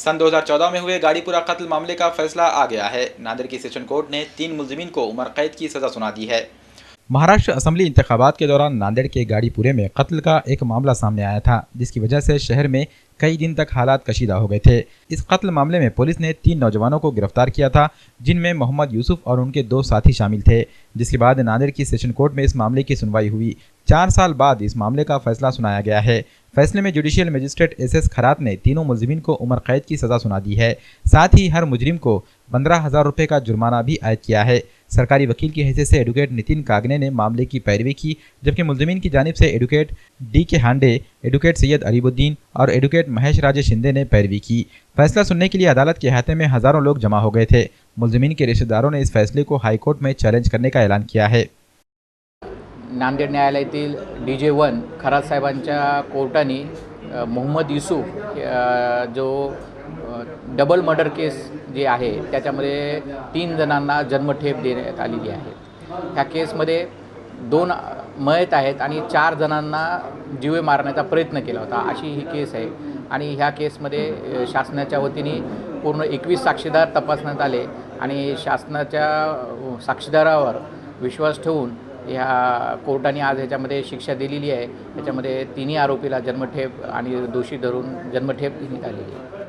सन 2014 में हुए गाड़ीपुरा कत्ल मामले का फैसला आ गया है। नांदेड़ की सेशन कोर्ट ने 3 मुलजिमीन को उम्र कैद की सजा सुना दी है। महाराष्ट्र असेंबली इंतखाबात के दौरान नांदेड़ के गाड़ीपुरे में कत्ल का एक मामला सामने आया था, जिसकी वजह से शहर में कई दिन तक हालात कशीदा हो गए थे। इस कत्ल मामले में पुलिस ने 3 नौजवानों को गिरफ्तार किया था, जिनमें मोहम्मद यूसुफ और उनके 2 साथी शामिल थे। जिसके बाद नांदेड़ की सेशन कोर्ट में इस मामले की सुनवाई हुई। 4 साल बाद इस मामले का फैसला सुनाया गया है। फैसले में जुडिशियल मजिस्ट्रेट एस खरात ने तीनों मुलजिमीन को उम्र कैद की सजा सुना दी है। साथ ही हर मुजरिम को 15,000 रुपये का जुर्माना भी आयद किया है। सरकारी वकील की हैसियत से एडवोकेट नितिन कागने ने मामले की पैरवी की, जबकि मुलजिमीन की जानिब से advocate D K. Hande, advocate Syed Aribuddin और एडवोकेट महेश राजे शिंदे ने पैरवी की। फैसला सुनने के लिए अदालत के अहाते में हजारों लोग जमा हो गए थे। मुलजिमीन के रिश्तेदारों ने इस फैसले को हाईकोर्ट में चैलेंज करने का ऐलान किया है। नांदेड न्यायालयातील DJ1 खरात साहेबांच्या कोर्टाने मोहम्मद यूसुफ जो डबल मर्डर केस जे आहे त्याच्यामध्ये 3 जणांना जन्मठेप देण्यात आलेली आहे। ह्या केसमध्ये 2 मयत आहेत आणि 4 जणांना जीवे मारण्याचा प्रयत्न केला होता, अशी ही केस आहे। आणि ह्या केसमध्ये शासनाच्या वतीने पूर्ण 21 साक्षीदार तपासण्यात आले आणि शासनाच्या साक्षीदारावर विश्वास ठेवून या कोर्टाने आज ह्याच्यामध्ये शिक्षा दिलेली आहे। याच्यामध्ये 3 आरोपीला जन्मठेप आणि दोषी धरून जन्मठेप देण्यात आलेली आहे।